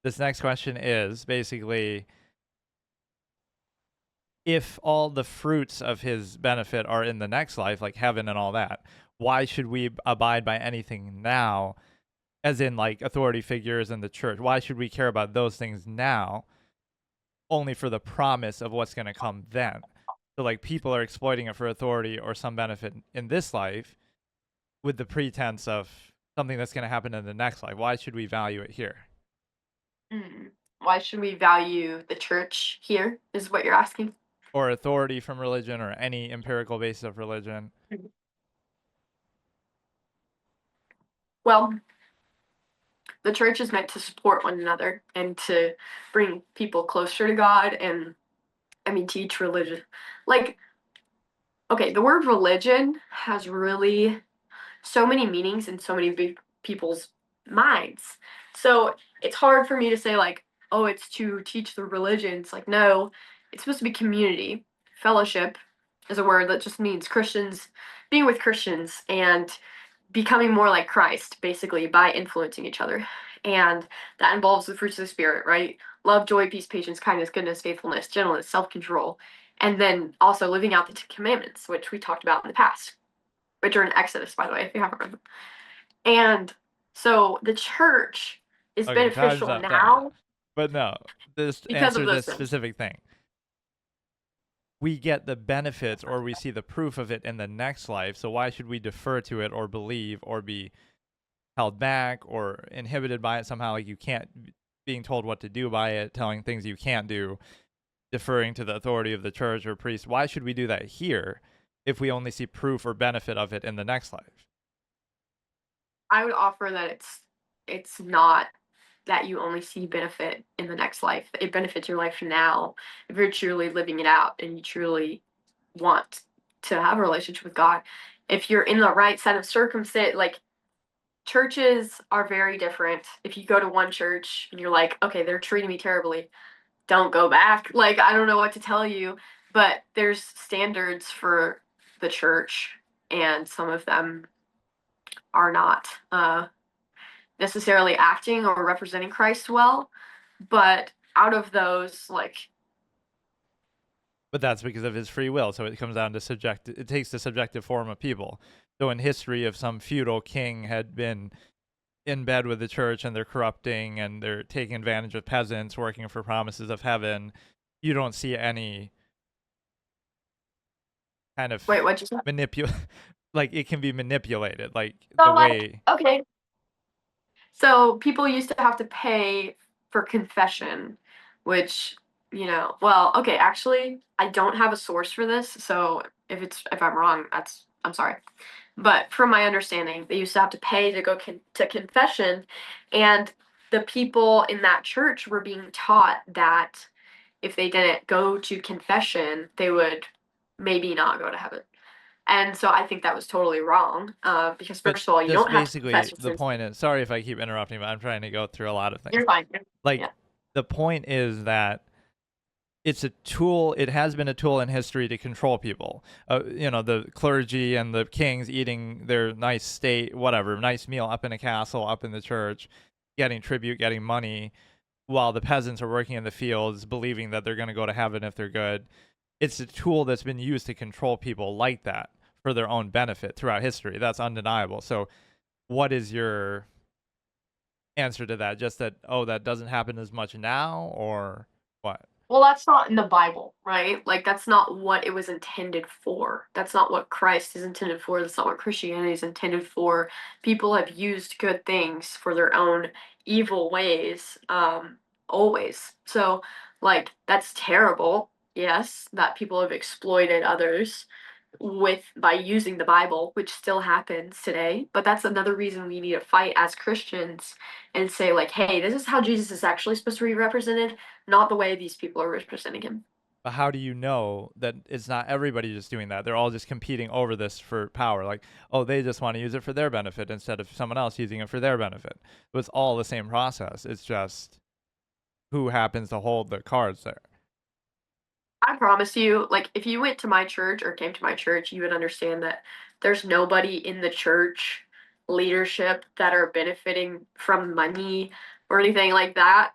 this next question is basically, if all the fruits of his benefit are in the next life, like heaven and all that, why should we abide by anything now, as in like authority figures in the church? Why should we care about those things now, only for the promise of what's going to come then? So, like, people are exploiting it for authority or some benefit in this life with the pretense of something that's going to happen in the next life. Why should we value it here? Mm. Why should we value the church here, is what you're asking? Or authority from religion or any empirical basis of religion? Mhm. Well, the church is meant to support one another and to bring people closer to God and, I mean, teach religion. Like, okay, the word religion has really so many meanings in so many big people's minds. So it's hard for me to say like, oh, it's to teach the religions. Like, no, it's supposed to be community. Fellowship is a word that just means Christians being with Christians and becoming more like Christ, basically, by influencing each other. And that involves the fruits of the spirit, right? Love, joy, peace, patience, kindness, goodness, faithfulness, gentleness, self-control. And then also living out the Commandments, which we talked about in the past, which are in Exodus, by the way, if you haven't read them. And so the church is Okay, Taj beneficial that down. now But no, this because of answer those this things. specific thing. We get the benefits or we see the proof of it in the next life, so why should we defer to it or believe or be held back or inhibited by it somehow? Like, you can't, being told what to do by it, telling things you can't do, deferring to the authority of the church or priest. Why should we do that here if we only see proof or benefit of it in the next life? I would offer that it's not that you only see benefit in the next life. It benefits your life now if you're truly living it out and you truly want to have a relationship with God. If you're in the right set of circumstance, like churches are very different. If you go to one church and you're like, okay, they're treating me terribly, don't go back. Like, I don't know what to tell you, but there's standards for the church, and some of them are not necessarily acting or representing Christ well. But out of those, like, But that's because of his free will. So it comes down to it takes the subjective form of people. So in history, if some feudal king had been in bed with the church and they're corrupting and they're taking advantage of peasants working for promises of heaven, you don't see any kind of wait, what you say? manipul like, it can be manipulated, like the So, like, way. okay, so people used to have to pay for confession, which, well, okay, actually, I don't have a source for this, so if I'm wrong, I'm sorry. But from my understanding, they used to have to pay to go to confession, and the people in that church were being taught that if they didn't go to confession, they would maybe not go to heaven. And so I think that was totally wrong, because But first of all, you just don't have to confess basically your the sins. point is, sorry if I keep interrupting, but I'm trying to go through a lot of things. You're fine. Like, Yeah. the point is that it's a tool. It has been a tool in history to control people. The clergy and the kings eating their nice whatever, nice meal up in a castle, up in the church, getting tribute, getting money, while the peasants are working in the fields, believing that they're going to go to heaven if they're good. It's a tool that's been used to control people like that for their own benefit throughout history. That's undeniable. So, what is your answer to that? Just that, oh, that doesn't happen as much now, or what? Well, that's not in the Bible, right? Like, that's not what it was intended for. That's not what Christ is intended for. That's not what Christianity is intended for. People have used good things for their own evil ways, always. So, like, that's terrible. Yes, that people have exploited others by using the Bible, which still happens today. But that's another reason we need to fight as Christians and say, like, hey, this is how Jesus is actually supposed to be represented, not the way these people are representing him. But how do you know that it's not everybody just doing that? They're all just competing over this for power. Like, oh, they just want to use it for their benefit instead of someone else using it for their benefit. But it's all the same process. It's just who happens to hold the cards there. I promise you, like, if you went to my church or came to my church, you would understand that there's nobody in the church leadership that are benefiting from money, or anything like that.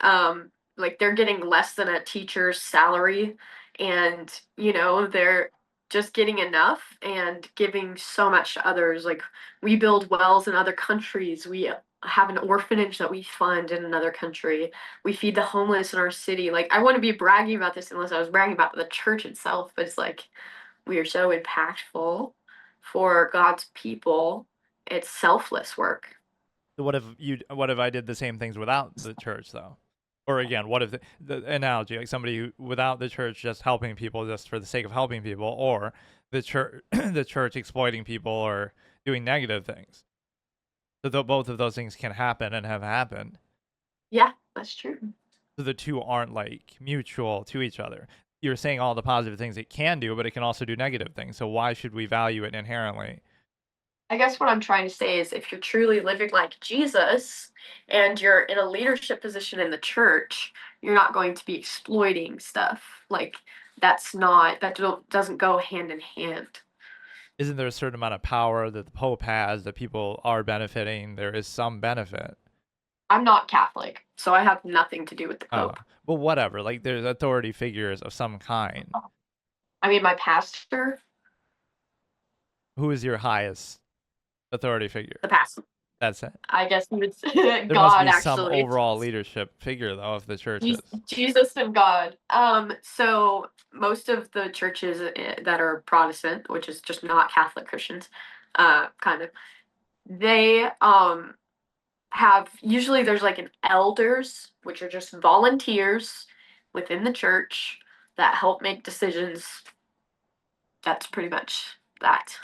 Like they're getting less than a teacher's salary, and they're just getting enough and giving so much to others. Like we build wells in other countries. We have an orphanage that we fund in another country. We feed the homeless in our city. Like I wouldn't be bragging about this unless I was bragging about the church itself, but it's like we are so impactful for God's people. It's selfless work. So what if I did the same things without the church though? Or again, what if the analogy, like somebody who without the church just helping people just for the sake of helping people, or the church the church exploiting people or doing negative things. So both of those things can happen and have happened. Yeah, that's true. So the two aren't like mutual to each other. You're saying all the positive things it can do, but it can also do negative things. So why should we value it inherently? I guess what I'm trying to say is if you're truly living like Jesus and you're in a leadership position in the church, you're not going to be exploiting stuff. Like doesn't go hand in hand. Isn't there a certain amount of power that the Pope has that people are benefiting? There is some benefit. I'm not Catholic, so I have nothing to do with the Oh, Pope. well, whatever. Like there's authority figures of some kind. I mean, my pastor, Who is your highest authority figure? the pastor, That's it. I guess you would say There must God be some actually. overall leadership figure though of the churches. Jesus and God. So most of the churches that are Protestant, which is just not Catholic Christians, kind of, they have usually there's like an elders, which are just volunteers within the church that help make decisions. That's pretty much that.